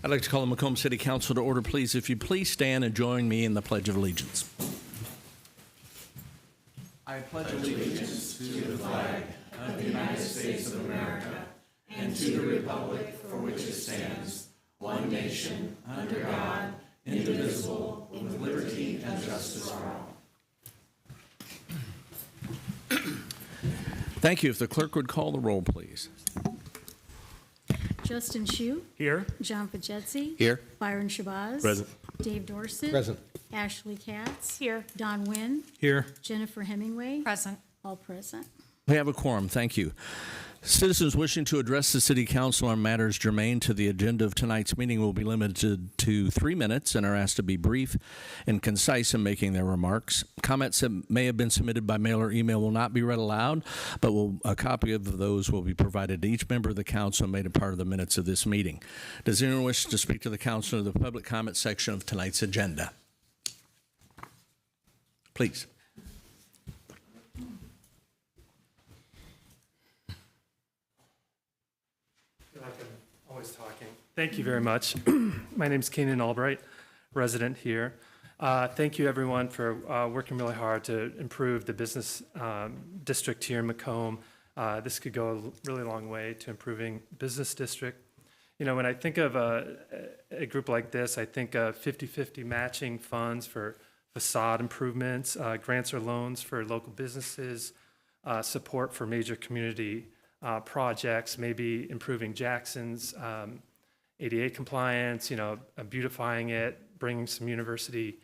I'd like to call the Macomb City Council to order, please. If you please stand and join me in the Pledge of Allegiance. I pledge allegiance to the flag of the United States of America and to the republic for which it stands, one nation, under God, indivisible, with liberty and justice for all. Thank you. If the clerk would call the roll, please. Justin Shue. Here. John Pajetzi. Here. Byron Shabazz. Present. Dave Dorsett. Present. Ashley Katz. Here. Don Wynn. Here. Jennifer Hemingway. Present. All present. We have a quorum. Thank you. Citizens wishing to address the City Council on matters germane to the agenda of tonight's meeting will be limited to 3 minutes and are asked to be brief and concise in making their remarks. Comments that may have been submitted by mail or email will not be read aloud, but a copy of those will be provided to each member of the council and made a part of the minutes of this meeting. Does anyone wish to speak to the council in the public comment section of tonight's agenda? Please. Always talking. Thank you very much. My name is Keenan Albright, resident here. Thank you, everyone, for working really hard to improve the business district here in Macomb. This could go a really long way to improving business district. You know, when I think of a group like this, I think of 50-50 matching funds for facade improvements, grants or loans for local businesses, support for major community projects, maybe improving Jackson's ADA compliance, you know, beautifying it, bringing some university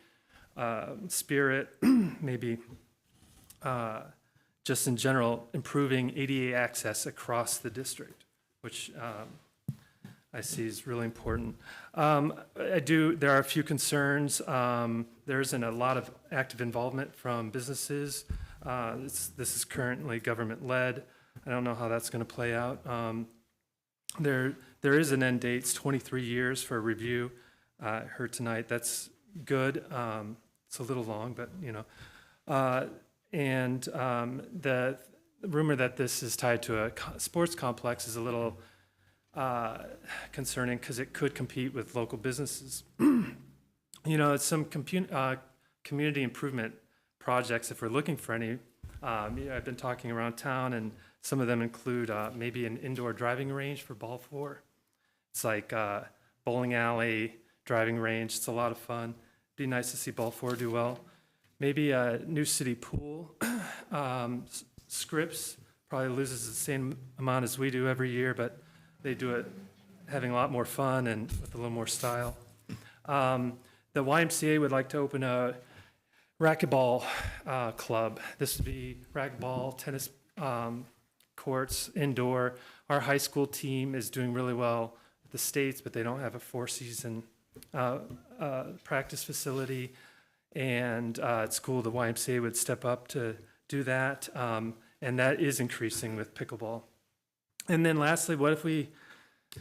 spirit, maybe just in general, improving ADA access across the district, which I see is really important. There are a few concerns. There isn't a lot of active involvement from businesses. This is currently government-led. I don't know how that's going to play out. There is an end date. It's 23 years for a review. I heard tonight that's good. It's a little long, but you know. The rumor that this is tied to a sports complex is a little concerning because it could compete with local businesses. You know, it's some community improvement projects, if we're looking for any. I've been talking around town, and some of them include maybe an indoor driving range for Ball 4. It's like bowling alley, driving range. It's a lot of fun. Be nice to see Ball 4 do well. Maybe a new city pool. Scripps probably loses the same amount as we do every year, but they do it having a lot more fun and with a little more style. The YMCA would like to open a racquetball club. This would be racquetball, tennis courts, indoor. Our high school team is doing really well at the States, but they don't have a four-season practice facility. And at school, the YMCA would step up to do that. And that is increasing with pickleball. And then lastly, what if we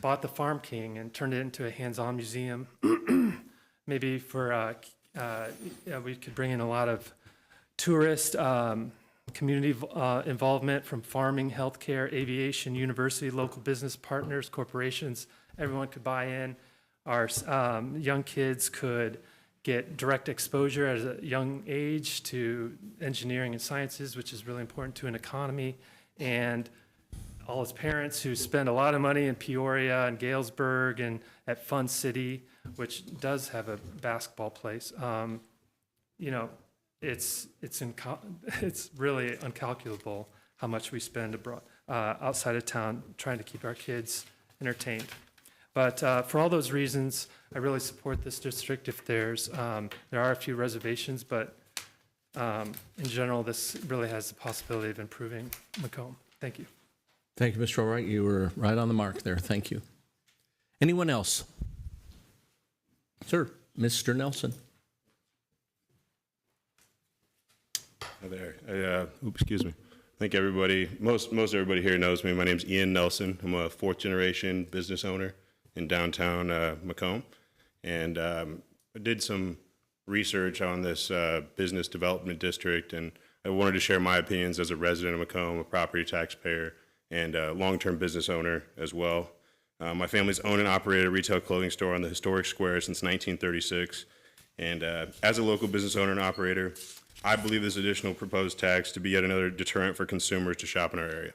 bought the Farm King and turned it into a hands-on museum? Maybe for we could bring in a lot of tourist, community involvement from farming, healthcare, aviation, university, local business partners, corporations. Everyone could buy in. Our young kids could get direct exposure at a young age to engineering and sciences, which is really important to an economy. And all his parents who spend a lot of money in Peoria and Galesburg and at Fun City, which does have a basketball place. You know, it's really incalculable how much we spend abroad, outside of town trying to keep our kids entertained. But for all those reasons, I really support this district. If there are a few reservations, but in general, this really has the possibility of improving Macomb. Thank you. Thank you, Mr. Albright. You were right on the mark there. Thank you. Anyone else? Sir, Mr. Nelson. Hi there. Excuse me. I think everybody, most everybody here knows me. My name's Ian Nelson. I'm a fourth generation business owner in downtown Macomb. And I did some research on this business development district, and I wanted to share my opinions as a resident of Macomb, a property taxpayer, and a long-term business owner as well. My family's owned and operated a retail clothing store on the historic square since 1936. And as a local business owner and operator, I believe this additional proposed tax to be yet another deterrent for consumers to shop in our area,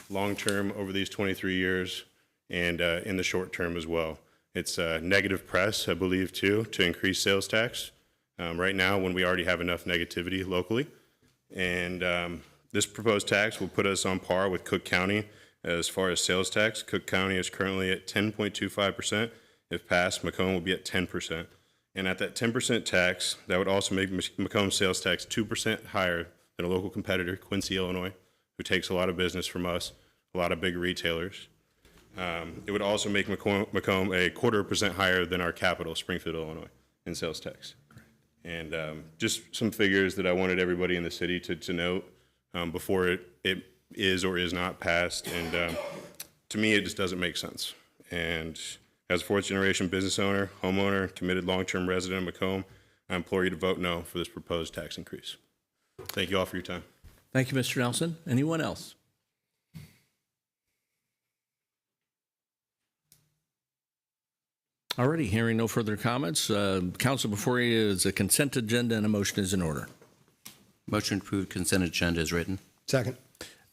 long-term over these 23 years and in the short term as well. It's negative press, I believe, too, to increase sales tax right now when we already have enough negativity locally. And this proposed tax will put us on par with Cook County as far as sales tax. Cook County is currently at 10.25%. If passed, Macomb will be at 10%. And at that 10% tax, that would also make Macomb sales tax 2% higher than a local competitor, Quincy, Illinois, who takes a lot of business from us, a lot of big retailers. It would also make Macomb a 0.25% higher than our capital, Springfield, Illinois, in sales tax. And just some figures that I wanted everybody in the city to note before it is or is not passed. And to me, it just doesn't make sense. And as a fourth-generation business owner, homeowner, committed long-term resident of Macomb, I implore you to vote no for this proposed tax increase. Thank you all for your time. Thank you, Mr. Nelson. Anyone else? Alrighty, hearing no further comments. Council, before you is a consent agenda and a motion is in order. Motion to approve consent agenda is written. Second.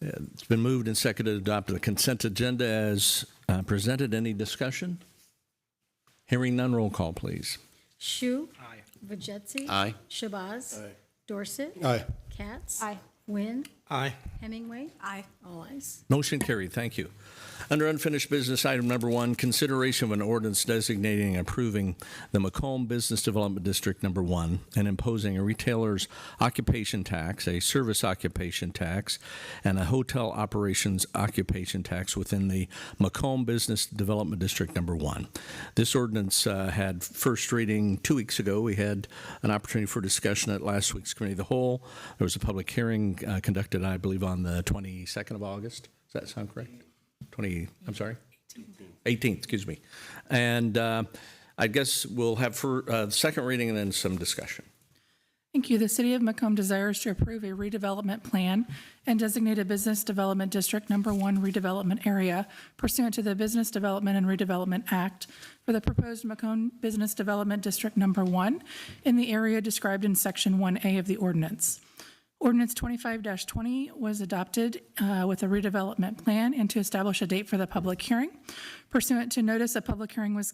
It's been moved and seconded to adopt the consent agenda as presented. Any discussion? Hearing none, roll call, please. Shu. Aye. Vajetse. Aye. Shabazz. Dorset. Aye. Katz. Aye. Wynn. Aye. Hemingway. Aye. All ayes. Motion carried. Thank you. Under unfinished business, item number 1, consideration of an ordinance designating and approving the Macomb Business Development District number 1 and imposing a retailer's occupation tax, a service occupation tax, and a hotel operations occupation tax within the Macomb Business Development District number 1. This ordinance had first reading 2 weeks ago. We had an opportunity for discussion at last week's Committee of the Whole. There was a public hearing conducted, I believe, on the 22nd of August. Does that sound correct? 18th, excuse me. And I guess we'll have for second reading and then some discussion. Thank you. The City of Macomb desires to approve a redevelopment plan and designate a Business Development District number 1 redevelopment area pursuant to the Business Development and Redevelopment Act for the proposed Macomb Business Development District number 1 in the area described in Section 1A of the ordinance. Ordinance 25-20 was adopted with a redevelopment plan and to establish a date for the public hearing. Pursuant to notice, a public hearing was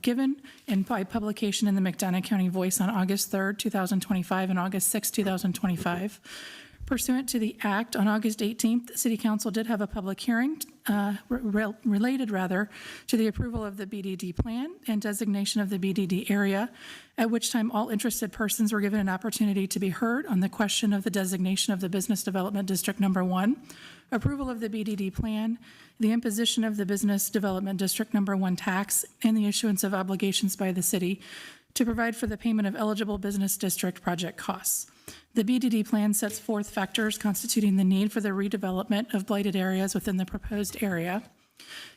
given and by publication in the McDonough County Voice on August 3rd, 2025 and August 6th, 2025. Pursuant to the act, on August 18th, the City Council did have a public hearing related to the approval of the BDD plan and designation of the BDD area, at which time all interested persons were given an opportunity to be heard on the question of the designation of the Business Development District number 1, approval of the BDD plan, the imposition of the Business Development District number 1 tax, and the issuance of obligations by the city to provide for the payment of eligible business district project costs. The BDD plan sets forth factors constituting the need for the redevelopment of blighted areas within the proposed area.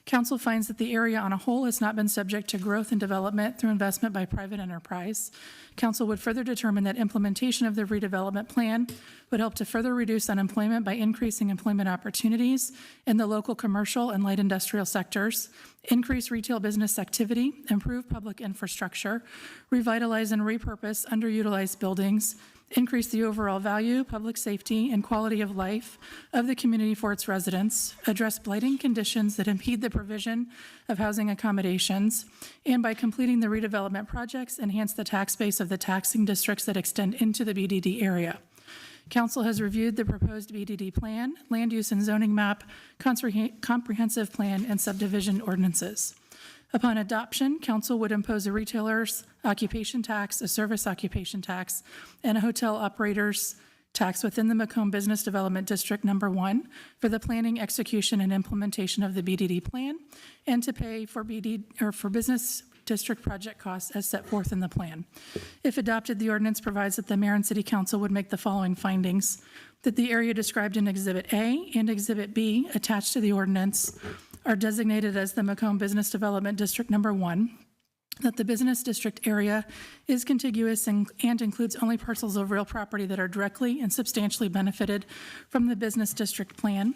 Council finds that the area on a whole has not been subject to growth and development through investment by private enterprise. Council would further determine that implementation of the redevelopment plan would help to further reduce unemployment by increasing employment opportunities in the local commercial and light industrial sectors, increase retail business activity, improve public infrastructure, revitalize and repurpose underutilized buildings, increase the overall value, public safety, and quality of life of the community for its residents, address blighting conditions that impede the provision of housing accommodations, and by completing the redevelopment projects, enhance the tax base of the taxing districts that extend into the BDD area. Council has reviewed the proposed BDD plan, land use and zoning map, comprehensive plan, and subdivision ordinances. Upon adoption, council would impose a retailer's occupation tax, a service occupation tax, and a hotel operator's tax within the Macomb Business Development District number 1 for the planning, execution, and implementation of the BDD plan, and to pay for business district project costs as set forth in the plan. If adopted, the ordinance provides that the mayor and city council would make the following findings: that the area described in Exhibit A and Exhibit B attached to the ordinance are designated as the Macomb Business Development District number 1, that the business district area is contiguous and includes only parcels of real property that are directly and substantially benefited from the business district plan,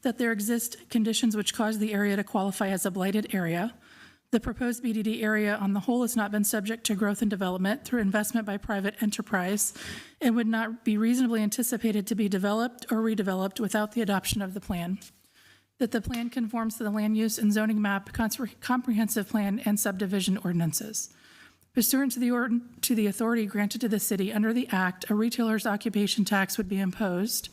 that there exist conditions which cause the area to qualify as a blighted area. The proposed BDD area on the whole has not been subject to growth and development through investment by private enterprise and would not be reasonably anticipated to be developed or redeveloped without the adoption of the plan. That the plan conforms to the land use and zoning map, comprehensive plan, and subdivision ordinances. Pursuant to the authority granted to the city under the act, a retailer's occupation tax would be imposed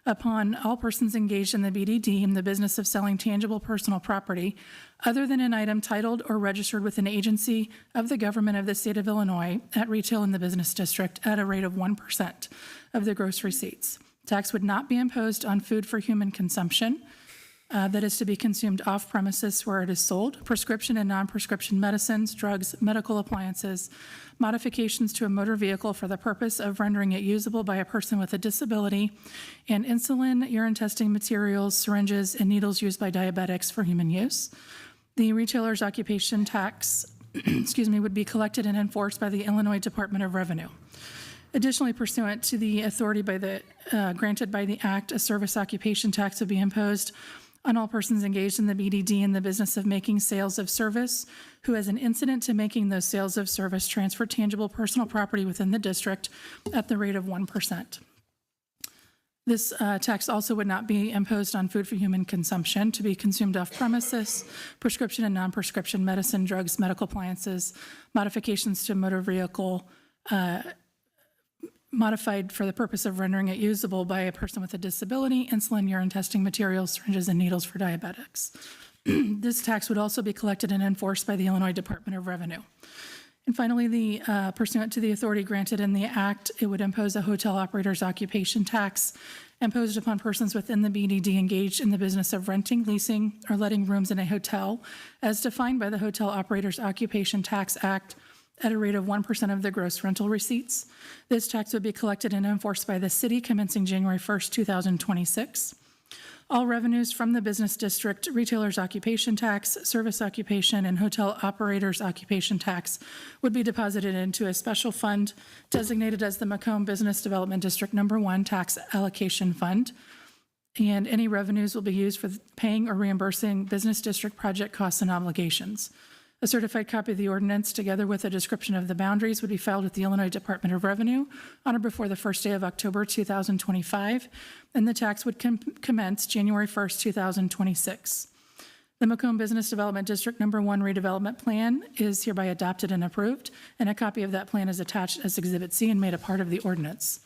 upon all persons engaged in the BDD in the business of selling tangible personal property other than an item titled or registered with an agency of the government of the state of Illinois at retail in the business district at a rate of 1% of the gross receipts. Tax would not be imposed on food for human consumption that is to be consumed off premises where it is sold, prescription and non-prescription medicines, drugs, medical appliances, modifications to a motor vehicle for the purpose of rendering it usable by a person with a disability, and insulin, urine testing materials, syringes, and needles used by diabetics for human use. The retailer's occupation tax, would be collected and enforced by the Illinois Department of Revenue. Additionally, pursuant to the authority granted by the Act, a service occupation tax would be imposed on all persons engaged in the BDD in the business of making sales of service who, as an incident to making those sales of service, transfer tangible personal property within the district at the rate of 1%. This tax also would not be imposed on food for human consumption to be consumed off premises, prescription and non-prescription medicine, drugs, medical appliances, modifications to a motor vehicle, modified for the purpose of rendering it usable by a person with a disability, insulin, urine testing materials, syringes, and needles for diabetics. This tax would also be collected and enforced by the Illinois Department of Revenue. And finally, pursuant to the authority granted in the Act, it would impose a hotel operator's occupation tax imposed upon persons within the BDD engaged in the business of renting, leasing, or letting rooms in a hotel, as defined by the Hotel Operators Occupation Tax Act, at a rate of 1% of the gross rental receipts. This tax would be collected and enforced by the city commencing January 1st, 2026. All revenues from the business district, retailer's occupation tax, service occupation, and hotel operator's occupation tax would be deposited into a special fund designated as the Macomb Business Development District Number 1 Tax Allocation Fund. And any revenues will be used for paying or reimbursing business district project costs and obligations. A certified copy of the ordinance, together with a description of the boundaries, would be filed with the Illinois Department of Revenue on or before the first day of October 2025, and the tax would commence January 1st, 2026. The Macomb Business Development District Number 1 redevelopment plan is hereby adopted and approved, and a copy of that plan is attached as Exhibit C and made a part of the ordinance.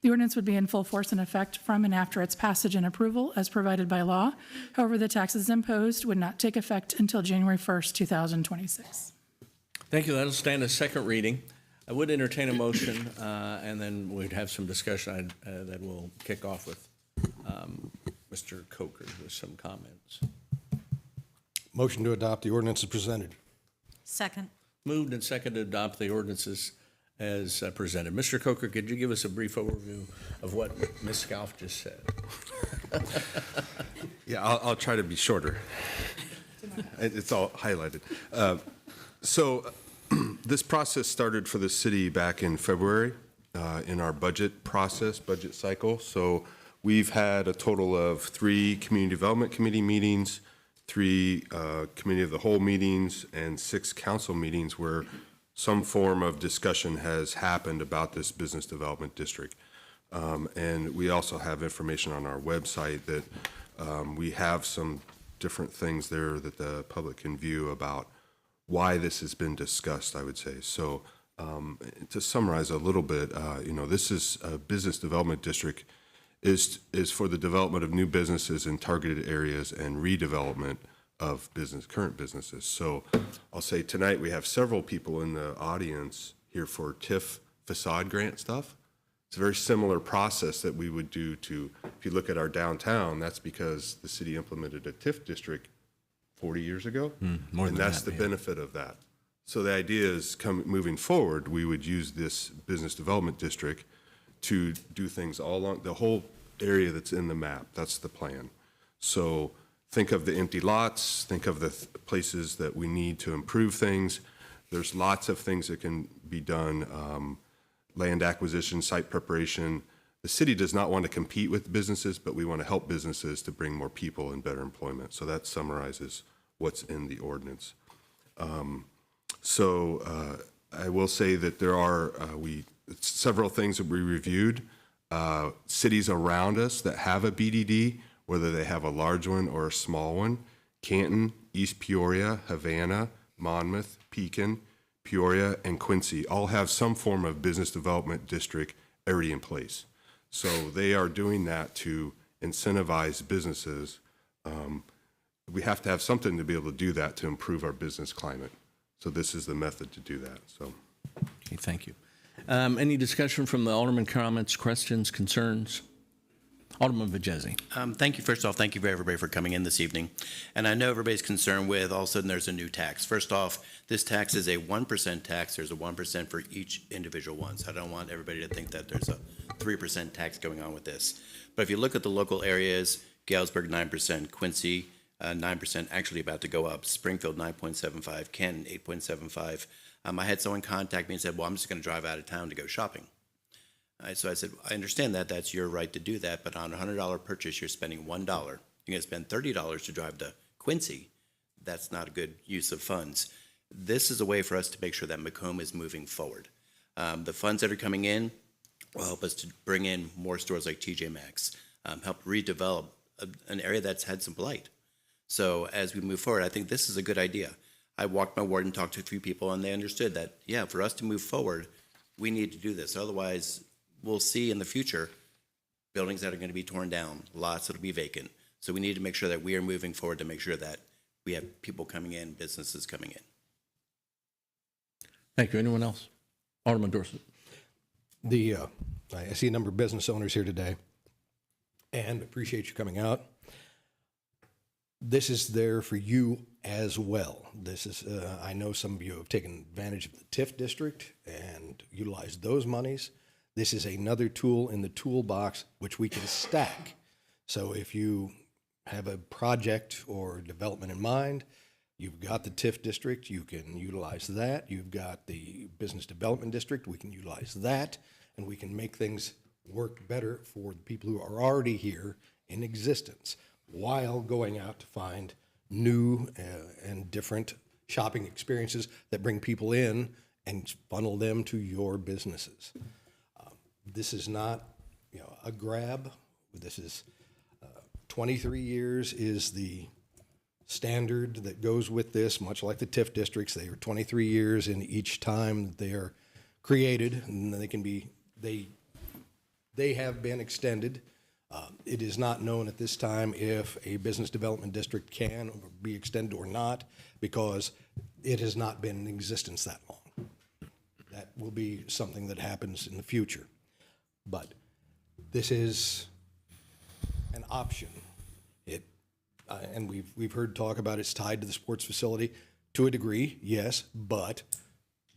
The ordinance would be in full force and effect from and after its passage and approval as provided by law. However, the taxes imposed would not take effect until January 1st, 2026. Thank you. That'll stand as second reading. I would entertain a motion, and then we'd have some discussion that we'll kick off with Mr. Coker with some comments. Motion to adopt the ordinance is presented. Second. Moved and seconded to adopt the ordinances as presented. Mr. Coker, could you give us a brief overview of what Ms. Scalf just said? Yeah, I'll try to be shorter. It's all highlighted. So this process started for the city back in February in our budget process, budget cycle. So we've had a total of 3 Community Development Committee meetings, 3 Committee of the Whole meetings, and 6 council meetings where some form of discussion has happened about this business development district. And we also have information on our website that we have some different things there that the public can view about why this has been discussed, I would say. So to summarize a little bit, this is a business development district is for the development of new businesses in targeted areas and redevelopment of current businesses. So I'll say tonight we have several people in the audience here for TIF facade grant stuff. It's a very similar process that we would do if you look at our downtown, that's because the city implemented a TIF district 40 years ago. More than and that's that, the yeah. benefit of that. So the idea is moving forward, we would use this business development district to do things all along the whole area that's in the map. That's the plan. So think of the empty lots, think of the places that we need to improve things. There's lots of things that can be done, land acquisition, site preparation, the city does not want to compete with businesses, but we want to help businesses to bring more people and better employment. So that summarizes what's in the ordinance. I will say that there are several things that we reviewed. Cities around us that have a BDD, whether they have a large one or a small one, Canton, East Peoria, Havana, Monmouth, Pekin, Peoria, and Quincy all have some form of business development district already in place. So they are doing that to incentivize businesses. We have to have something to be able to do that to improve our business climate. So this is the method to do that. So, Okay, thank you. Any discussion from the alderman, comments, questions, concerns? Alderman Vajezi. Thank you. First off, thank you for everybody for coming in this evening. And I know everybody's concerned with all of a sudden there's a new tax. First off, this tax is a 1% tax. There's a 1% for each individual one. So I don't want everybody to think that there's a 3% tax going on with this. But if you look at the local areas, Galesburg 9%, Quincy 9%, actually about to go up, Springfield 9.75, Canton 8.75. I had someone contact me and said, well, I'm just going to drive out of town to go shopping. So I said, I understand that. That's your right to do that. But on a $100 purchase, you're spending $1. You're going to spend $30 to drive to Quincy. That's not a good use of funds. This is a way for us to make sure that Macomb is moving forward. The funds that are coming in will help us to bring in more stores like TJ Maxx, help redevelop an area that's had some blight. So as we move forward, I think this is a good idea. I walked my ward and talked to a few people, and they understood that, yeah, for us to move forward, we need to do this. Otherwise, we'll see in the future buildings that are going to be torn down, lots that will be vacant. So we need to make sure that we are moving forward to make sure that we have people coming in, businesses coming in. Thank you. Anyone else? Alderman Dorsett. I see a number of business owners here today, and appreciate you coming out. This is there for you as well. This is, I know some of you have taken advantage of the TIF district and utilized those monies. This is another tool in the toolbox which we can stack. So if you have a project or development in mind, you've got the TIF district, you can utilize that. You've got the business development district, we can utilize that, and we can make things work better for the people who are already here in existence, while going out to find new and different shopping experiences that bring people in and funnel them to your businesses. This is not, a grab. This is 23 years is the standard that goes with this, much like the TIF districts. They are 23 years in each time that they are created, and they can be, they have been extended. It is not known at this time if a business development district can be extended or not, because it has not been in existence that long. That will be something that happens in the future. But this is an option. And we've heard talk about it's tied to the sports facility to a degree, yes, but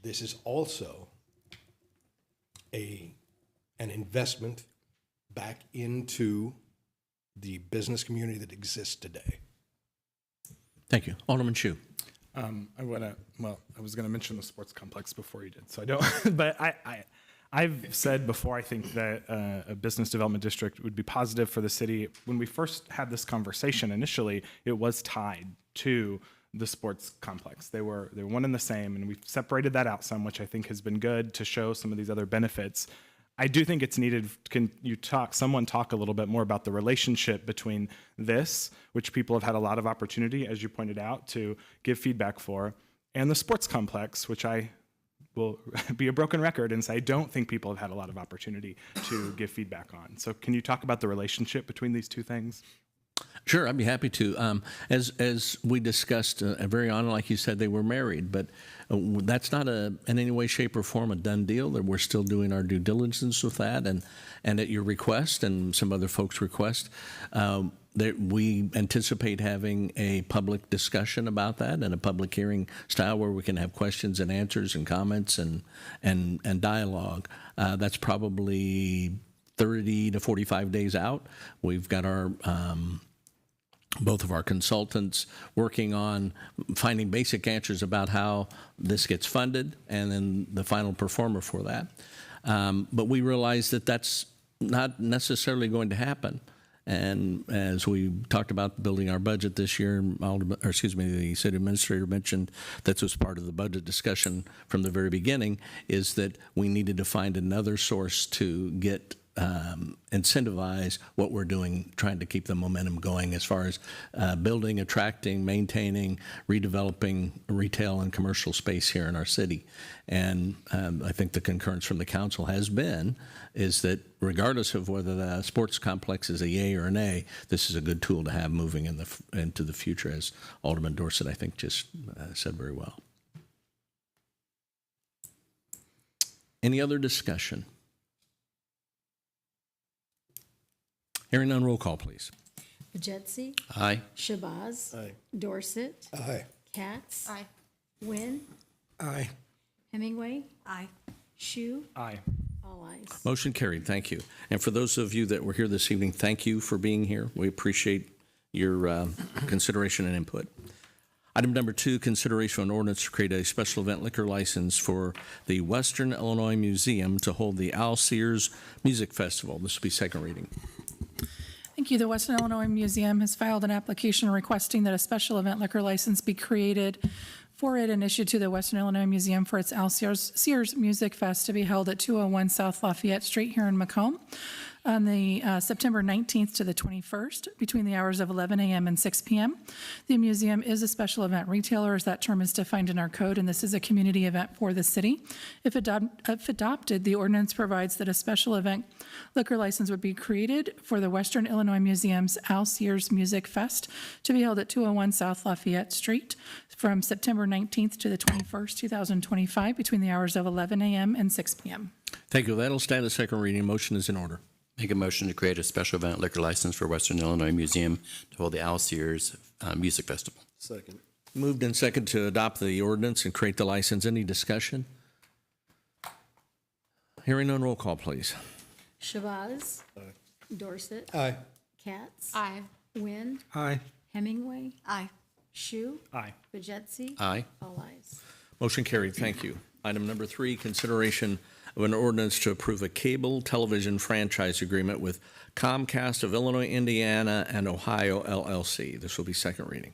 this is also an investment back into the business community that exists today. Thank you. Alderman Shu. I was going to mention the sports complex before you did, so I don't, but I've said before, I think that a business development district would be positive for the city. When we first had this conversation initially, it was tied to the sports complex. They were one and the same, and we've separated that out some, which I think has been good to show some of these other benefits. I do think it's needed. Can someone talk a little bit more about the relationship between this, which people have had a lot of opportunity, as you pointed out, to give feedback for, and the sports complex, which I will be a broken record and say I don't think people have had a lot of opportunity to give feedback on. So can you talk about the relationship between these two things? Sure, I'd be happy to. As we discussed very on, like you said, they were married, but that's not in any way, shape, or form a done deal. That we're still doing our due diligence with that, and at your request and some other folks' request, we anticipate having a public discussion about that and a public hearing style where we can have questions and answers and comments and dialogue. That's probably 30 to 45 days out. We've got our both of our consultants working on finding basic answers about how this gets funded and then the final performer for that. But we realize that that's not necessarily going to happen. And as we talked about building our budget this year, the city administrator mentioned that was part of the budget discussion from the very beginning, is that we needed to find another source to get incentivize what we're doing, trying to keep the momentum going as far as building, attracting, maintaining, redeveloping retail and commercial space here in our city. And I think the concurrence from the council has been is that regardless of whether the sports complex is a yay or a nay, this is a good tool to have moving into the future, as Alderman Dorsett, I think, just said very well. Any other discussion? Hearing none, roll call, please. Vajetsy, Aye. Shabazz. Aye. Dorset, Aye. Katz. Aye. Wynn, Aye. Hemingway. Aye. Shu, Aye. all ayes. Motion carried. Thank you. And for those of you that were here this evening, thank you for being here. We appreciate your consideration and input. Item number 2, consideration of an ordinance to create a special event liquor license for the Western Illinois Museum to hold the Al Sears Music Festival. This will be second reading. Thank you. The Western Illinois Museum has filed an application requesting that a special event liquor license be created for it and issued to the Western Illinois Museum for its Al Sears Music Fest to be held at 201 South Lafayette Street here in Macomb on the September 19th to the 21st between the hours of 11 a.m. and 6 p.m. The museum is a special event retailer, as that term is defined in our code, and this is a community event for the city. If adopted, the ordinance provides that a special event liquor license would be created for the Western Illinois Museum's Al Sears Music Fest to be held at 201 South Lafayette Street from September 19th to the 21st, 2025, between the hours of 11 a.m. and 6 p.m. Thank you. That'll stand the second reading. Motion is in order. Make a motion to create a special event liquor license for Western Illinois Museum to hold the Al Sears Music Festival. Second. Moved and second to adopt the ordinance and create the license. Any discussion? Hearing none, roll call, please. Shabazz. Aye. Dorset, Aye. Katz. Aye. Wynn, Aye. Hemingway. Aye. Shu, Aye. Vajetsy. Aye. All ayes. Motion carried. Thank you. Item number 3, consideration of an ordinance to approve a cable television franchise agreement with Comcast of Illinois, Indiana, and Ohio, LLC. This will be second reading.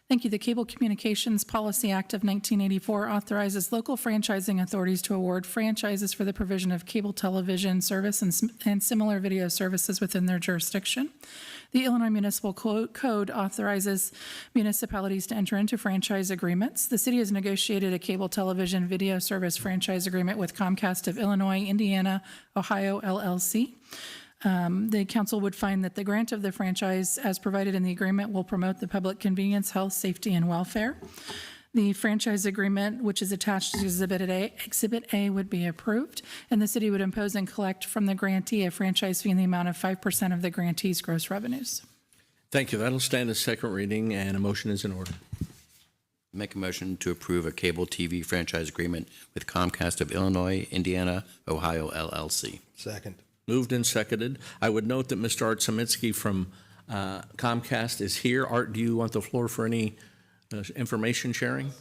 Thank you. The Cable Communications Policy Act of 1984 authorizes local franchising authorities to award franchises for the provision of cable television service and similar video services within their jurisdiction. The Illinois Municipal Code authorizes municipalities to enter into franchise agreements. The city has negotiated a cable television video service franchise agreement with Comcast of Illinois, Indiana, Ohio, LLC. The council would find that the grant of the franchise as provided in the agreement will promote the public convenience, health, safety, and welfare. The franchise agreement, which is attached to Exhibit A, would be approved, and the city would impose and collect from the grantee a franchise fee in the amount of 5% of the grantee's gross revenues. Thank you. That'll stand as second reading, and a motion is in order. Make a motion to approve a cable TV franchise agreement with Comcast of Illinois, Indiana, Ohio, LLC. Second. Moved and seconded. I would note that Mr. Art Saminsky from Comcast is here. Art, do you want the floor for any information sharing?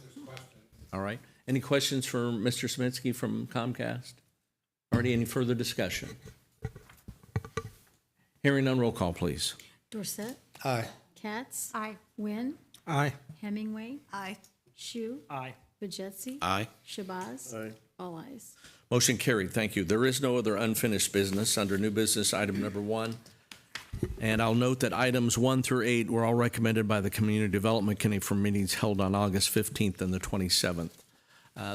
All right. Any questions for Mr. Saminsky from Comcast? Already any further discussion? Hearing none, roll call, please. Dorset, Aye. Katz. Aye. Wynn, Aye. Hemingway. Aye. Shu, Aye. Vajetsy. Aye. Shabazz. Aye. All ayes. Motion carried. Thank you. There is no other unfinished business under new business item number 1. And I'll note that items 1 through 8 were all recommended by the Community Development Committee for meetings held on August 15th and the 27th.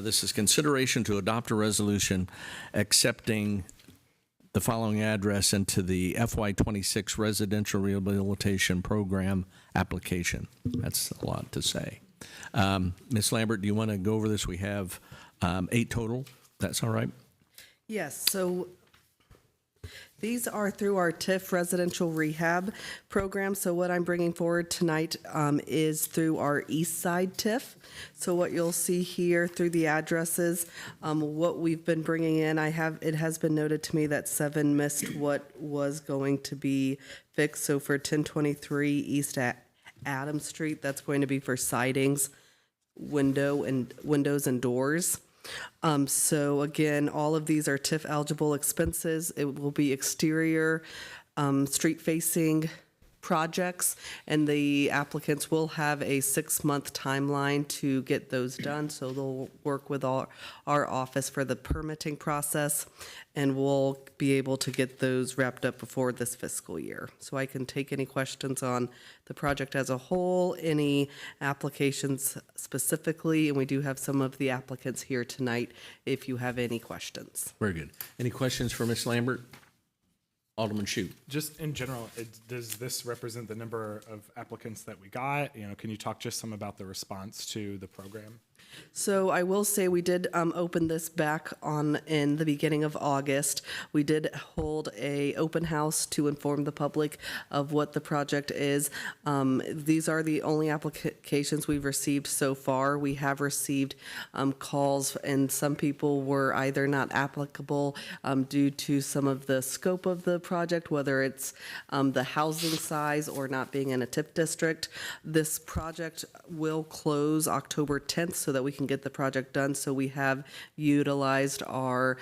This is consideration to adopt a resolution accepting the following address into the FY26 Residential Rehabilitation Program application. That's a lot to say. Ms. Lambert, do you want to go over this? We have 8 total. That's all right? Yes, so these are through our TIF residential rehab program. So what I'm bringing forward tonight is through our East Side TIF. So what you'll see here through the addresses, what we've been bringing in, it has been noted to me that 7 missed what was going to be fixed. So for 1023 East Adams Street, that's going to be for sidings, windows and doors. So again, all of these are TIF eligible expenses. It will be exterior, street-facing projects, and the applicants will have a 6-month timeline to get those done. So they'll work with our office for the permitting process, and we'll be able to get those wrapped up before this fiscal year. So I can take any questions on the project as a whole, any applications specifically, and we do have some of the applicants here tonight if you have any questions. Very good. Any questions for Ms. Lambert? Alderman Shute. Just in general, does this represent the number of applicants that we got? Can you talk just some about the response to the program? So I will say we did open this back in the beginning of August. We did hold a open house to inform the public of what the project is. These are the only applications we've received so far. We have received calls, and some people were either not applicable due to some of the scope of the project, whether it's the housing size or not being in a TIF district. This project will close October 10th so that we can get the project done. So we have utilized our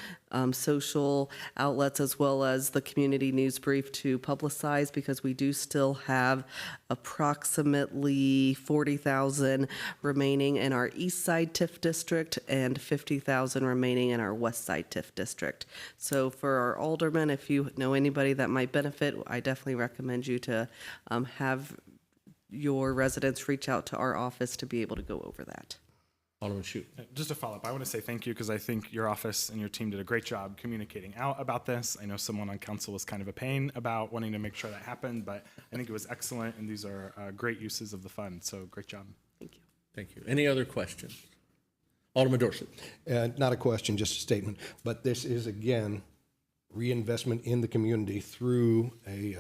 social outlets as well as the community news brief to publicize, because we do still have approximately 40,000 remaining in our east side TIF district and 50,000 remaining in our west side TIF district. So for our aldermen, if you know anybody that might benefit, I definitely recommend you to have your residents reach out to our office to be able to go over that. Alderman Shute. Just to follow up, I want to say thank you, because I think your office and your team did a great job communicating out about this. I know someone on council was kind of a pain about wanting to make sure that happened, but I think it was excellent, and these are great uses of the fund, so great job. Thank you. Thank you. Any other questions? Alderman Dorsett. Not a question, just a statement. But this is, again, reinvestment in the community through a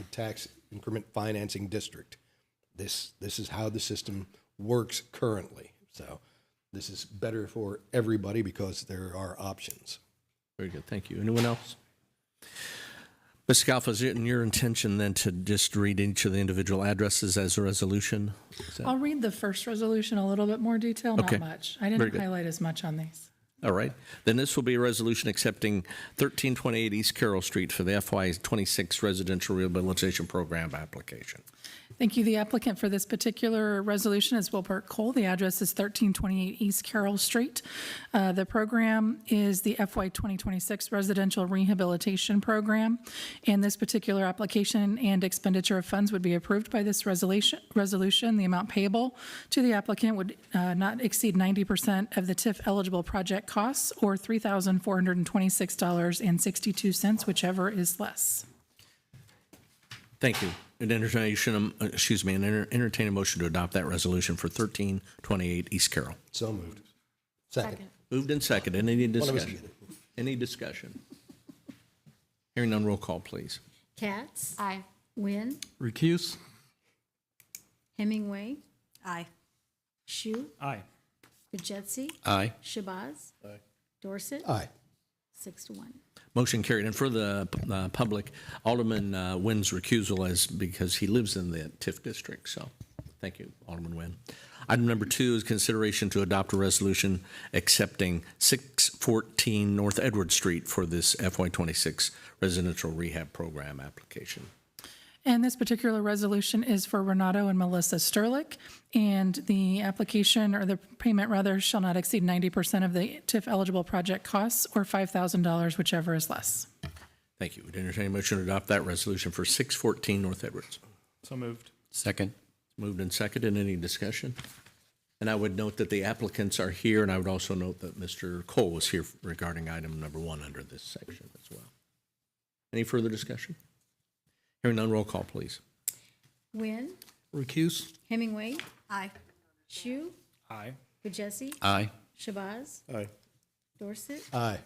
tax increment financing district. This is how the system works currently. So this is better for everybody because there are options. Very good. Thank you. Anyone else? Ms. Scalfa, is it in your intention then to just read each of the individual addresses as a resolution? I'll read the first resolution a little bit more detail, Okay. not much. I Very didn't good. highlight as much on these. All right. Then this will be a resolution accepting 1328 East Carroll Street for the FY26 Residential Rehabilitation Program application. Thank you. The applicant for this particular resolution is Wilbert Cole. The address is 1328 East Carroll Street. The program is the FY 2026 Residential Rehabilitation Program, and this particular application and expenditure of funds would be approved by this resolution. The amount payable to the applicant would not exceed 90% of the TIF eligible project costs, or $3,426.62, whichever is less. Thank you. Entertain a motion to adopt that resolution for 1328 East Carroll. So moved. Second. Moved and seconded. Any One of us discussion? get it. Any discussion? Hearing none, roll call, please. Katz. Aye. Wynn. Recuse? Hemingway. Aye. Shu. Aye. Fajetzi. Aye. Shabazz. Aye. Dorset. Aye. 6-1. Motion carried. And for the public, Alderman Wynn's recusal is because he lives in the TIF district. So thank you, Alderman Wynn. Item number 2 is consideration to adopt a resolution accepting 614 North Edward Street for this FY26 residential rehab program application. And this particular resolution is for Renato and Melissa Sterlick, and the application, or the payment rather, shall not exceed 90% of the TIF eligible project costs, or $5,000, whichever is less. Thank you. Would entertain a motion to adopt that resolution for 614 North Edwards. So moved. Second. Moved and seconded. Any discussion? And I would note that the applicants are here, and I would also note that Mr. Cole was here regarding item number 1 under this section as well. Any further discussion? Hearing none, roll call, please. Wynn. Recuse? Hemingway. Aye. Shu. Aye. Fajetzi. Aye. Shabazz. Aye. Dorset. Aye.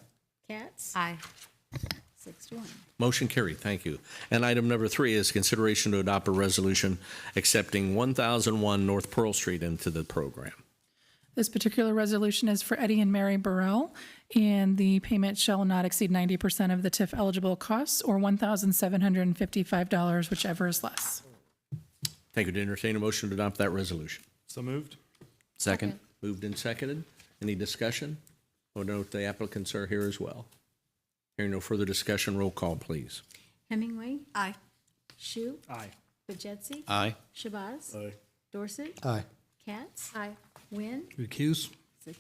Katz. Aye. 6-1. Motion carried. Thank you. And item number 3 is consideration to adopt a resolution accepting 1001 North Pearl Street into the program. This particular resolution is for Eddie and Mary Burrell, and the payment shall not exceed 90% of the TIF eligible costs, or $1,755, whichever is less. Thank you. To entertain a motion to adopt that resolution. So moved. Second. Moved and seconded. Any discussion? I'll note the applicants are here as well. Hearing no further discussion, roll call, please. Hemingway. Aye. Shu. Aye. Bajetsy. Aye. Shabazz. Aye. Dorset. Aye. Katz. Aye. Wynn. Recuse? 6-1.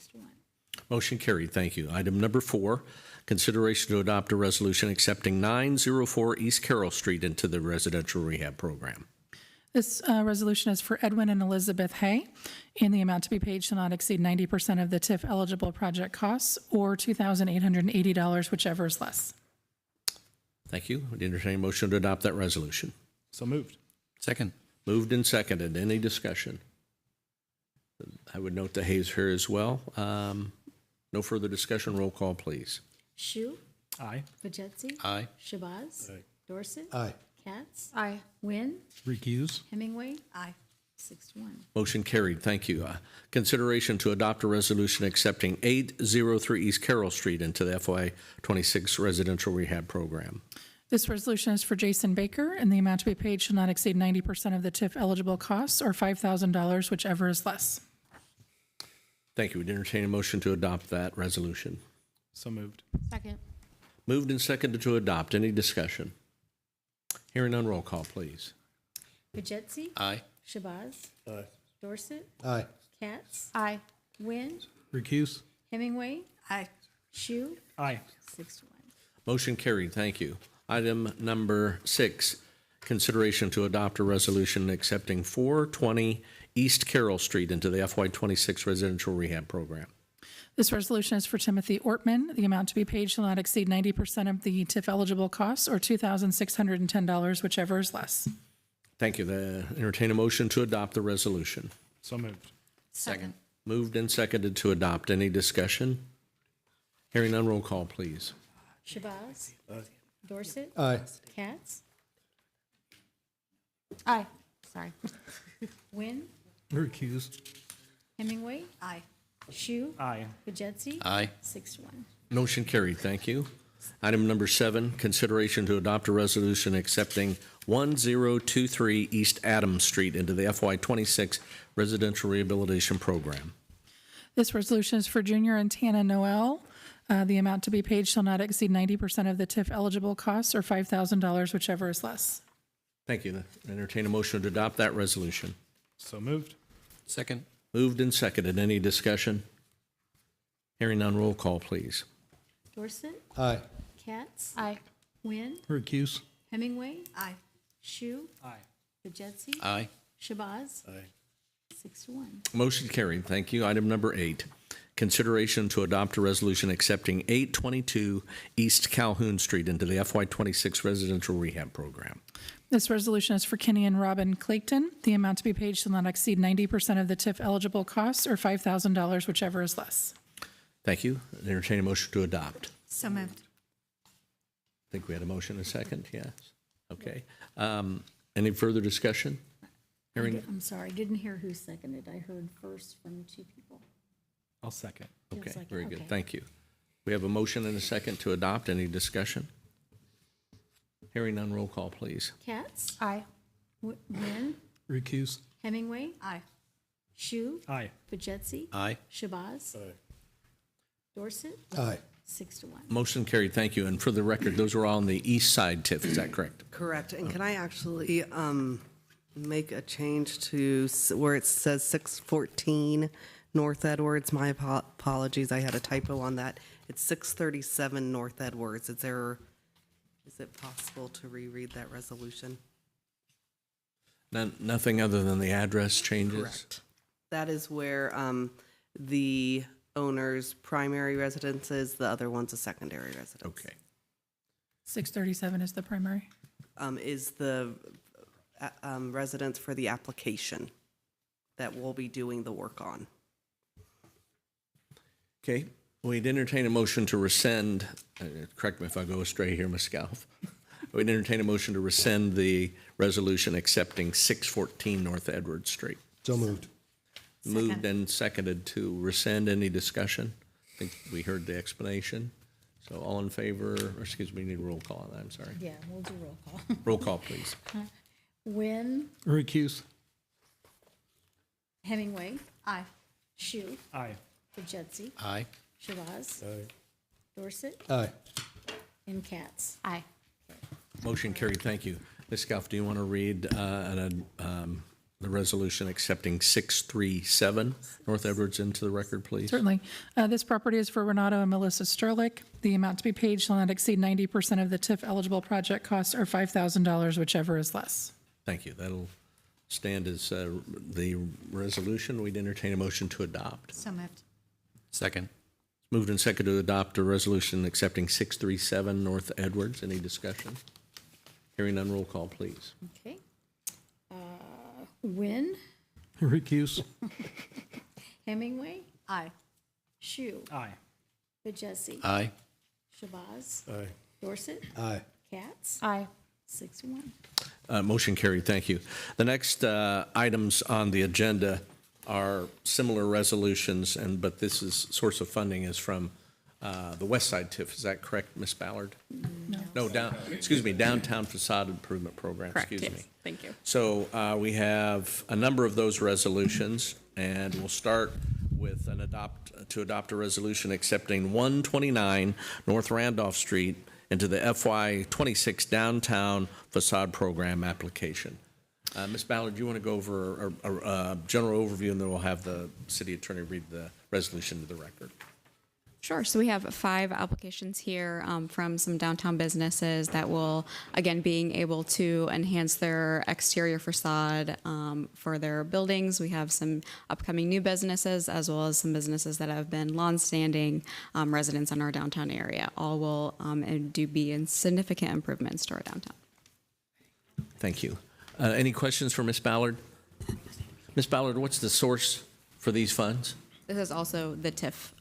Motion carried. Thank you. Item number 4, consideration to adopt a resolution accepting 904 East Carroll Street into the residential rehab program. This resolution is for Edwin and Elizabeth Hay, and the amount to be paid shall not exceed 90% of the TIF eligible project costs or $2,880, whichever is less. Thank you. Would entertain a motion to adopt that resolution. So moved. Second. Moved and seconded. Any discussion? I would note the Hayes here as well. No further discussion. Roll call, please. Shu. Aye. Bajetsy. Aye. Shabazz. Dorset. Aye. Katz. Aye. Wynn. Recuse? Hemingway. Aye. 6-1. Motion carried. Thank you. Consideration to adopt a resolution accepting 803 East Carroll Street into the FY26 residential rehab program. This resolution is for Jason Baker, and the amount to be paid shall not exceed 90% of the TIF eligible costs or $5,000, whichever is less. Thank you. Would entertain a motion to adopt that resolution. So moved. Second. Moved and seconded to adopt. Any discussion? Hearing none, roll call, please. Bajetsy. Aye. Shabazz. Aye. Dorset. Aye. Katz. Aye. Wynn. Recuse? Hemingway. Aye. Shu. Aye. 6-1. Motion carried. Thank you. Item number 6, consideration to adopt a resolution accepting 420 East Carroll Street into the FY26 residential rehab program. This resolution is for Timothy Ortman. The amount to be paid shall not exceed 90% of the TIF eligible costs or $2,610, whichever is less. Thank you. Entertain a motion to adopt the resolution. So moved. Second. Moved and seconded to adopt. Any discussion? Hearing none, roll call, please. Shabazz. Dorset. Aye. Katz. Aye. Sorry. Wynn. Recuse? Hemingway. Aye. Shu. Aye. Bajetsy. Aye. 6-1. Motion carried. Thank you. Item number 7, consideration to adopt a resolution accepting 1023 East Adams Street into the FY26 residential rehabilitation program. This resolution is for Junior and Tana Noel. The amount to be paid shall not exceed 90% of the TIF eligible costs or $5,000, whichever is less. Thank you. Entertain a motion to adopt that resolution. So moved. Second. Moved and seconded. Any discussion? Hearing none, roll call, please. Dorset. Aye. Katz. Aye. Wynn. Recuse? Hemingway. Aye. Shu. Aye. Bajetsy. Aye. Shabazz. Aye. 6-1. Motion carried. Thank you. Item number 8, consideration to adopt a resolution accepting 822 East Calhoun Street into the FY26 residential rehab program. This resolution is for Kenny and Robin Clayton. The amount to be paid shall not exceed 90% of the TIF eligible costs or $5,000, whichever is less. Thank you. Entertain a motion to adopt. So moved. I think we had a motion and a second, yes. Okay. Any further discussion? Hearing, I'm sorry, I didn't hear who seconded. I heard first from 2 people. I'll second. okay, second, very good. okay. Thank you. We have a motion and a second to adopt. Any discussion? Hearing none, roll call, please. Katz. Aye. Wynn. Recuse? Hemingway. Aye. Shu. Aye. Bajetsy. Aye. Shabazz. Dorset. Aye. 6-1. Motion carried. Thank you. And for the record, those were all on the east side TIF. Is that correct? Correct. And can I actually make a change to where it says 614 North Edwards? My apologies, I had a typo on that. It's 637 North Edwards. Is it possible to reread that resolution? Nothing other than the address changes? Correct. That is where the owner's primary residence is, the other one's a secondary residence. Okay. 637 is the primary. Is the residence for the application that we'll be doing the work on. Okay. We'd entertain a motion to rescind, correct me if I go astray here, Ms. Scalf. We'd entertain a motion to rescind the resolution accepting 614 North Edwards Street. So moved. Moved and seconded to rescind. Any discussion? I think we heard the explanation. So all in favor, or excuse me, we need a roll call on that, I'm sorry. Yeah, we'll do roll call. Roll call, please. Wynn. Recuse? Hemingway. Aye. Shu. Aye. Bajetsy. Aye. Shabazz. Dorset, Aye. and Katz. Aye. Motion carried, thank you. Ms. Goff, do you want to read the resolution accepting 637 North Edwards into the record, please? Certainly. This property is for Renato and Melissa Sterlick. The amount to be paid shall not exceed 90% of the TIF eligible project costs or $5,000, whichever is less. Thank you. That'll stand as the resolution. We'd entertain a motion to adopt. So moved. Second. Moved and seconded to adopt a resolution accepting 637 North Edwards. Any discussion? Hearing none, roll call, please. Okay. Wynn, Recuse. Hemingway, Aye. Shu, Aye. Bajesi, Aye. Shabazz, Aye. Dorset, Aye. Katz, Aye. 6-1. Motion carried, thank you. The next items on the agenda are similar resolutions, but this is source of funding is from the West Side TIF. Is that correct, Ms. Ballard? No, Downtown Facade Improvement Program, excuse me. Thank you. So we have a number of those resolutions, and we'll start with to adopt a resolution accepting 129 North Randolph Street into the FY '26 Downtown Facade Program application. Ms. Ballard, do you want to go over a general overview, and then we'll have the city attorney read the resolution to the record? Sure. So we have 5 applications here from some downtown businesses that will, again, being able to enhance their exterior facade for their buildings. We have some upcoming new businesses as well as some businesses that have been longstanding residents in our downtown area. All will do be in significant improvements to our downtown. Thank you. Any questions for Ms. Ballard? Ms. Ballard, what's the source for these funds? This is also the TIF,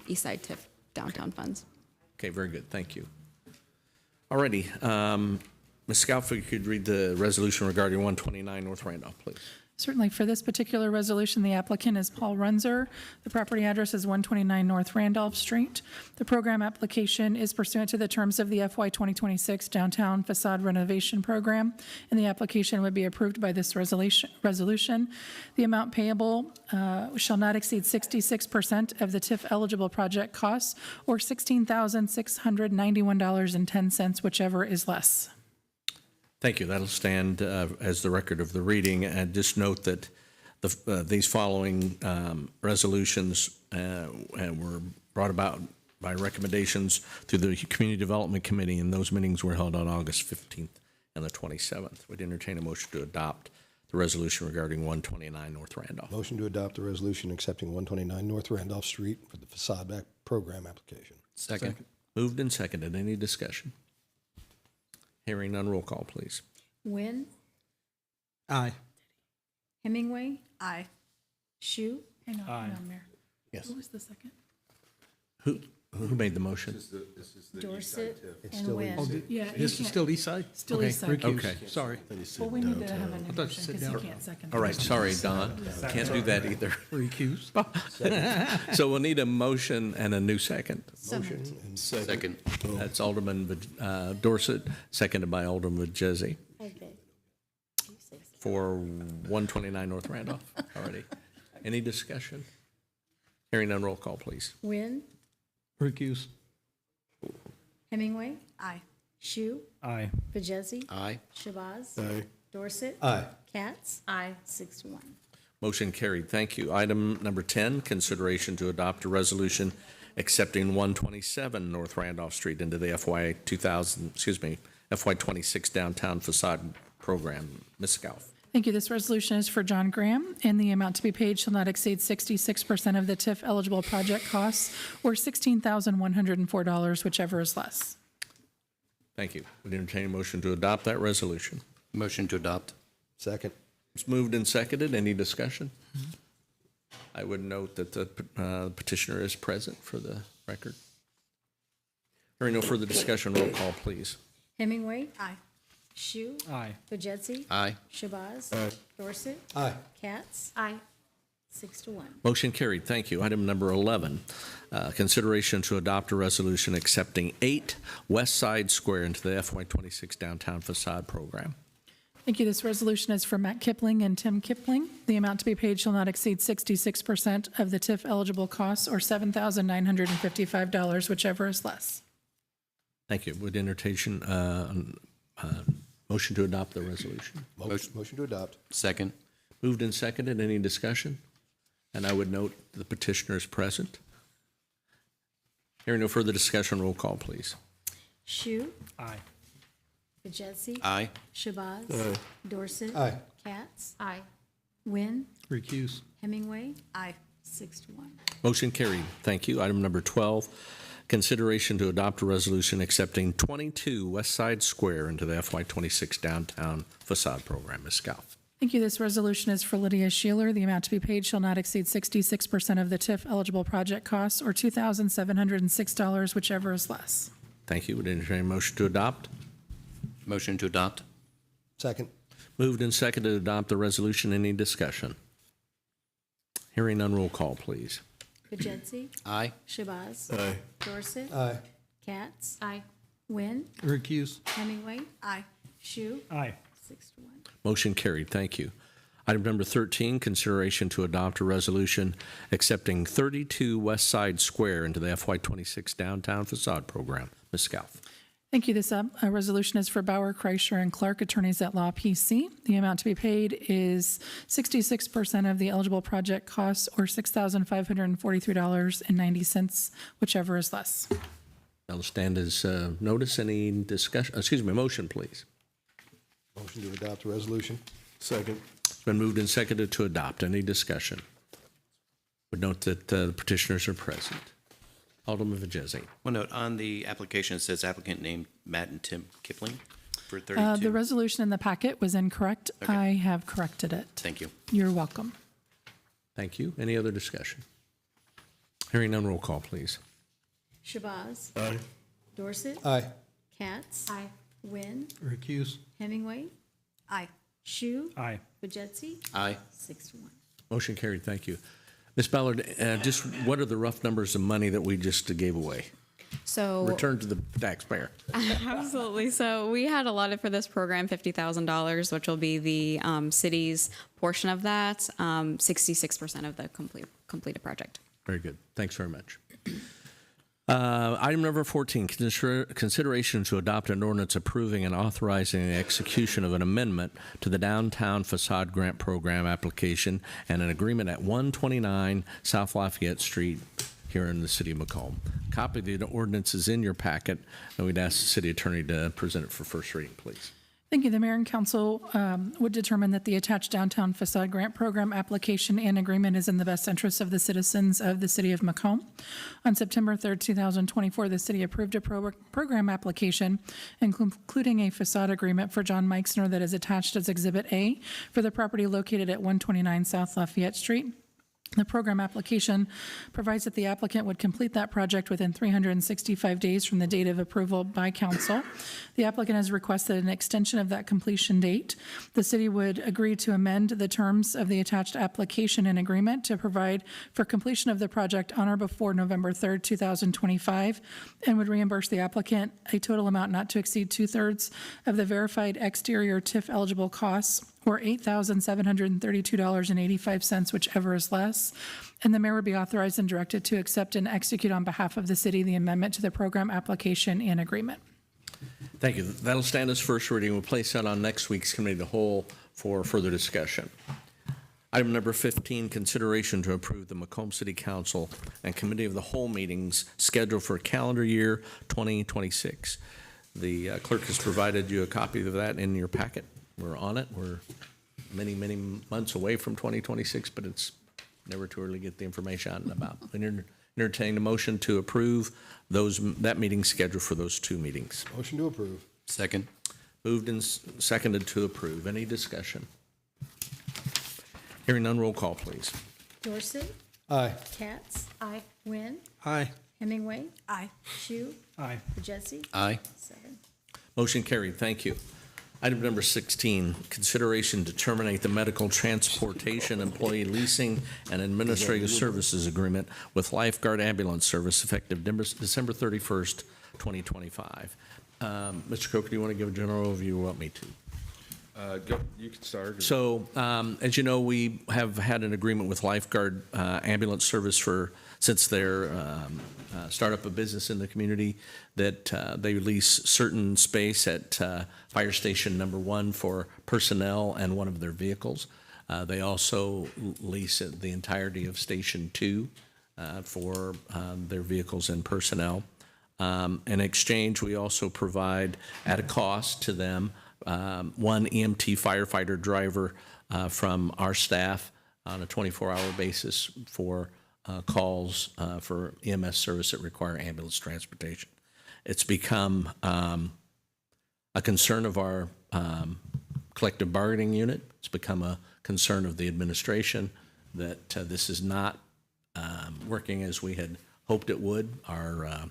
East Side TIF downtown funds. Okay, very good. Thank you. All righty. Ms. Scalf, if you could read the resolution regarding 129 North Randolph, please. Certainly. For this particular resolution, the applicant is Paul Runzer. The property address is 129 North Randolph Street. The program application is pursuant to the terms of the FY 2026 Downtown Facade Renovation Program, and the application would be approved by this resolution. The amount payable shall not exceed 66% of the TIF eligible project costs or $16,691.10, whichever is less. Thank you. That'll stand as the record of the reading. And just note that these following resolutions were brought about by recommendations through the Community Development Committee, and those meetings were held on August 15th and the 27th. We'd entertain a motion to adopt the resolution regarding 129 North Randolph. Motion to adopt the resolution accepting 129 North Randolph Street for the facade back program application. Second. Moved and seconded. Any discussion? Hearing none, roll call, please. Wynn, Aye. Hemingway, Aye. Shu, Hang on, Mayor. Yes. Who was the second? Who made the motion? Dorset, It's and still Wynn. Yeah, This is still East Side? Still East Side. Okay. Sorry. Well, we need to have a new thought you motion said because you down. can't second. All right, sorry, Don. Can't do that either. Recused. So we'll need a motion and a new second. Motion and Second. That's Alderman Dorset, seconded by Alderman Jesse Okay. for 129 North Randolph. Already. Any discussion? Hearing none, roll call, please. Wynn, Recused. Hemingway, Aye. Shu, Aye. Bajesi, Aye. Shabazz, Aye. Dorset, Aye. Katz, Aye. 6-1. Motion carried. Thank you. Item number 10, consideration to adopt a resolution accepting 127 North Randolph Street into the FY 26 Downtown Facade Program. Ms. Scalf. Thank you. This resolution is for John Graham, and the amount to be paid shall not exceed 66% of the TIF eligible project costs or $16,104, whichever is less. Thank you. Would entertain a motion to adopt that resolution. Motion to adopt. Second. It's moved and seconded. Any discussion? I would note that the petitioner is present for the record. Hearing no further discussion, roll call, please. Hemingway, Aye. Shu, Aye. Bajesi, Aye. Shabazz, Dorset, Aye. Katz, Aye. 6-1. Motion carried. Thank you. Item number 11, consideration to adopt a resolution accepting 8 West Side Square into the FY26 Downtown Facade Program. Thank you. This resolution is for Matt Kipling and Tim Kipling. The amount to be paid shall not exceed 66% of the TIF eligible costs, or $7,955, whichever is less. Thank you. Would entertain motion to adopt the resolution. Motion to adopt. Second. Moved and seconded. Any discussion? And I would note the petitioner is present. Hearing no further discussion, roll call, please. Shu, Aye. Bejetsi, Aye. Shabazz, Dorset, Aye. Katz, Aye. Wynn, Recuse. Hemingway, Aye. 6-1. Motion carried. Thank you. Item number 12, consideration to adopt a resolution accepting 22 West Side Square into the FY26 Downtown Facade Program. Ms. Scalf. Thank you. This resolution is for Lydia Sheeler. The amount to be paid shall not exceed 66% of the TIF eligible project costs, or $2,706, whichever is less. Thank you. Would entertain a motion to adopt? Motion to adopt. Second. Moved and seconded to adopt the resolution. Any discussion? Hearing none, roll call, please. Bejetsi, Aye. Shabazz, Aye. Dorset, Aye. Katz, Aye. Wynn, Recuse. Hemingway, Aye. Shu, Aye. 6-1. Motion carried. Thank you. Item number 13, consideration to adopt a resolution accepting 32 West Side Square into the FY26 Downtown Facade Program. Ms. Scalf. Thank you. This resolution is for Bauer, Kreischer, and Clark, attorneys at law, PC. The amount to be paid is 66% of the eligible project costs, or $6,543.90, whichever is less. That'll stand as notice. Any discussion? Motion, please. Motion to adopt the resolution. Second. It's been moved and seconded to adopt. Any discussion? Would note that the petitioners are present. Alderman Vajezi. One note, on the application, it says applicant named Matt and Tim Kipling for 32. The resolution in the packet was incorrect. Okay. I have corrected it. Thank you. You're welcome. Thank you. Any other discussion? Hearing none, roll call, please. Shabazz, Aye. Dorset, Aye. Katz, Aye. Wynn, Recuse. Hemingway, Aye. Shu, Aye. Bejetsi, Aye. 6-1. Motion carried. Thank you. Ms. Ballard, just what are the rough numbers of money that we just gave away? So Return to the taxpayer. absolutely. So we had allotted for this program $50,000, which will be the city's portion of that, 66% of the completed project. Very good. Thanks very much. Item number 14, consideration to adopt an ordinance approving and authorizing the execution of an amendment to the Downtown Facade Grant Program application and an agreement at 129 South Lafayette Street here in the city of Macomb. Copy of the ordinance is in your packet, and we'd ask the city attorney to present it for first reading, please. Thank you. The mayor and council would determine that the attached downtown facade grant program application and agreement is in the best interest of the citizens of the city of Macomb. On September 3rd, 2024, the city approved a program application, including a facade agreement for John Meixner that is attached as Exhibit A for the property located at 129 South Lafayette Street. The program application provides that the applicant would complete that project within 365 days from the date of approval by council. The applicant has requested an extension of that completion date. The city would agree to amend the terms of the attached application and agreement to provide for completion of the project on or before November 3rd, 2025, and would reimburse the applicant a total amount not to exceed 2/3 of the verified exterior TIF eligible costs, or $8,732.85, whichever is less. And the mayor would be authorized and directed to accept and execute on behalf of the city the amendment to the program application and agreement. Thank you. That'll stand as first reading. We'll place that on next week's committee of the whole for further discussion. Item number 15, consideration to approve the Macomb City Council and Committee of the Whole meetings scheduled for calendar year 2026. The clerk has provided you a copy of that in your packet. We're on it. We're many, many months away from 2026, but it's never too early to get the information out and about. Entertain a motion to approve that meeting schedule for those two meetings. Motion to approve. Second. Moved and seconded to approve. Any discussion? Hearing none, roll call, please. Dorset, Aye. Katz, Aye. Wynn, Aye. Hemingway, Aye. Shu, Aye. Bejetsi, Aye. 7. Motion carried. Thank you. Item number 16, consideration to terminate the medical transportation employee leasing and administrative services agreement with Lifeguard Ambulance Service effective December 31st, 2025. Mr. Coker, do you want to give a general overview or want me to? You can start. So, as you know, we have had an agreement with Lifeguard Ambulance Service since their startup a business in the community, that they lease certain space at Fire Station Number 1 for personnel and one of their vehicles. They also lease the entirety of Station 2 for their vehicles and personnel. In exchange, we also provide, at a cost to them, one EMT firefighter driver from our staff on a 24-hour basis for calls for EMS service that require ambulance transportation. It's become a concern of our collective bargaining unit. It's become a concern of the administration that this is not working as we had hoped it would. Our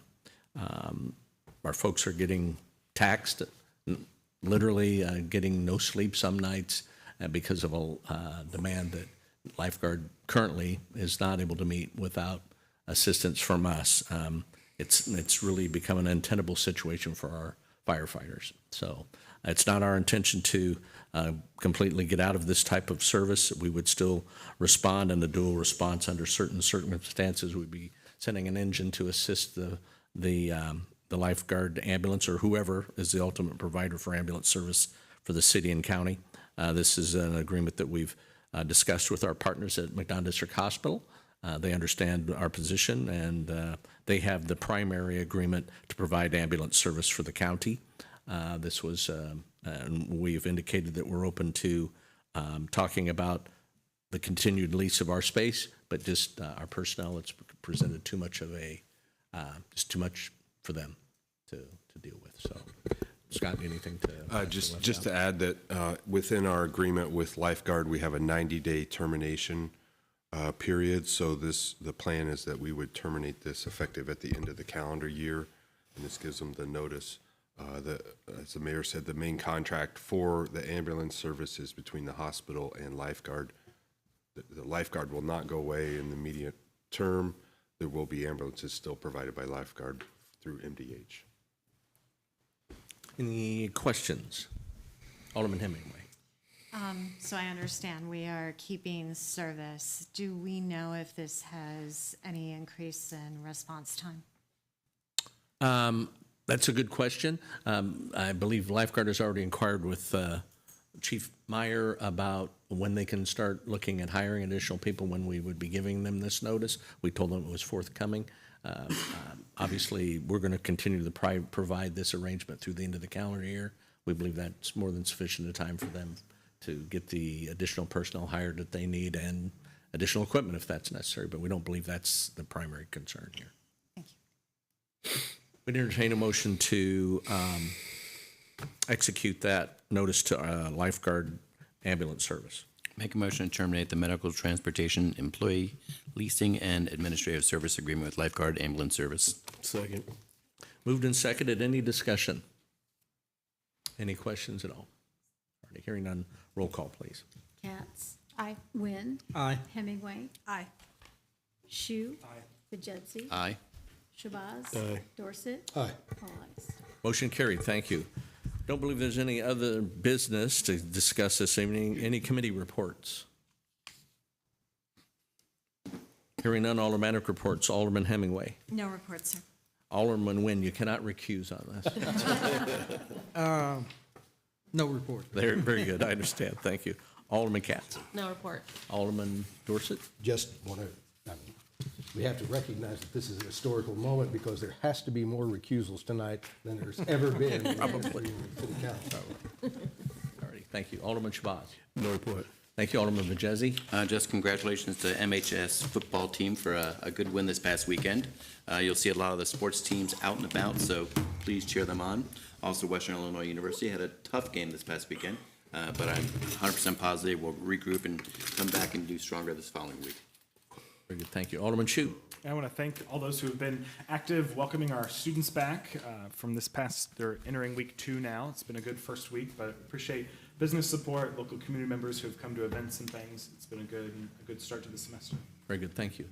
folks are getting taxed, literally getting no sleep some nights because of a demand that Lifeguard currently is not able to meet without assistance from us. It's really become an untenable situation for our firefighters. So it's not our intention to completely get out of this type of service. We would still respond in the dual response under certain circumstances. We'd be sending an engine to assist the Lifeguard ambulance or whoever is the ultimate provider for ambulance service for the city and county. This is an agreement that we've discussed with our partners at McDonough District Hospital. They understand our position, and they have the primary agreement to provide ambulance service for the county. This was, and we've indicated that we're open to talking about the continued lease of our space, but just our personnel, it's presented too much of a, just too much for them to deal with. So, Scott, anything to? Just to add that within our agreement with Lifeguard, we have a 90-day termination period. So the plan is that we would terminate this effective at the end of the calendar year, and this gives them the notice. As the mayor said, the main contract for the ambulance service is between the hospital and Lifeguard. The Lifeguard will not go away in the immediate term. There will be ambulances still provided by Lifeguard through MDH. Any questions? Alderman Hemingway. So I understand we are keeping service. Do we know if this has any increase in response time? That's a good question. I believe Lifeguard has already inquired with Chief Meyer about when they can start looking at hiring additional people, when we would be giving them this notice. We told them it was forthcoming. Obviously, we're going to continue to provide this arrangement through the end of the calendar year. We believe that's more than sufficient time for them to get the additional personnel hired that they need and additional equipment if that's necessary, but we don't believe that's the primary concern here. Thank you. We'd entertain a motion to execute that notice to Lifeguard Ambulance Service. Make a motion to terminate the medical transportation employee leasing and administrative service agreement with Lifeguard Ambulance Service. Second. Moved and seconded. Any discussion? Any questions at all? All right, hearing none, roll call, please. Katz. Aye. Wynn. Aye. Hemingway. Aye. Shu. Fajetzi. Aye. Shabazz. Aye. Dorset. Aye. All ayes. Motion carried. Thank you. Don't believe there's any other business to discuss this evening. Any committee reports? Hearing none, Aldermanic reports. Alderman Hemingway. No reports, sir. Alderman Nguyen, you cannot recuse on this. No report. There, very good. I understand. Thank you. Alderman Katz. No report. Alderman Dorset. Just want to, we have to recognize that this is a historical moment because there has to be more recusals tonight than there's ever been. Probably. To the council. All righty. Thank you. Alderman Shabazz. No report. Thank you, Alderman Vajezi. Just congratulations to MHS football team for a good win this past weekend. You'll see a lot of the sports teams out and about, so please cheer them on. Also, Western Illinois University had a tough game this past weekend, but I'm 100% positive we'll regroup and come back and do stronger this following week. Very good. Thank you. Alderman Shute. I want to thank all those who have been active welcoming our students back from this past, they're entering week 2 now. It's been a good first week, but appreciate business support, local community members who have come to events and things. It's been a good start to the semester. Very good. Thank you.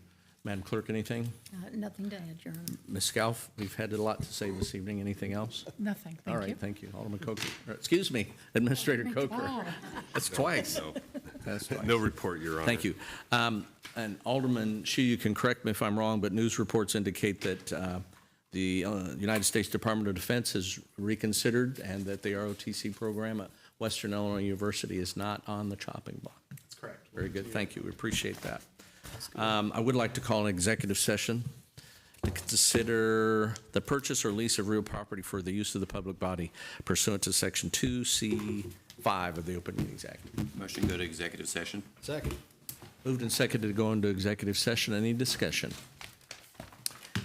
Madam Clerk, anything? Nothing to add, Your Honor. Ms. Scalf, we've had a lot to say this evening. Anything else? Nothing, All thank right, you. thank you. Alderman Coker, or, excuse me, Administrator Coker. That's twice. That's twice. No report, Your Honor. Thank you. And Alderman Shue, you can correct me if I'm wrong, but news reports indicate that the United States Department of Defense has reconsidered and that the ROTC program at Western Illinois University is not on the chopping block. That's correct. Very good, thank you, we appreciate that. I would like to call an executive session to consider the purchase or lease of real property for the use of the public body pursuant to Section 2C5 of the Open Meetings Act. Motion to go to executive session? Second. Moved and seconded to go into executive session. Any discussion?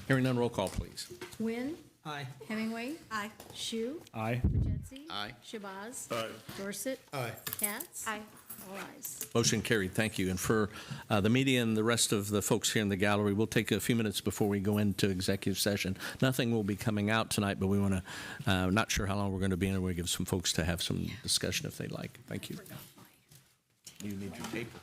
Hearing none, roll call, please. Wynn? Aye. Hemingway? Aye. Shu? Aye. Majewski? Aye. Shabazz? Aye. Dorset? Aye. Katz? Aye. All ayes. Motion carried. Thank you. And for the media and the rest of the folks here in the gallery, we'll take a few minutes before we go into executive session. Nothing will be coming out tonight, but we want to, not sure how long we're going to be in, and we'll give some folks to have some discussion if they'd like. Thank you. You need your paper.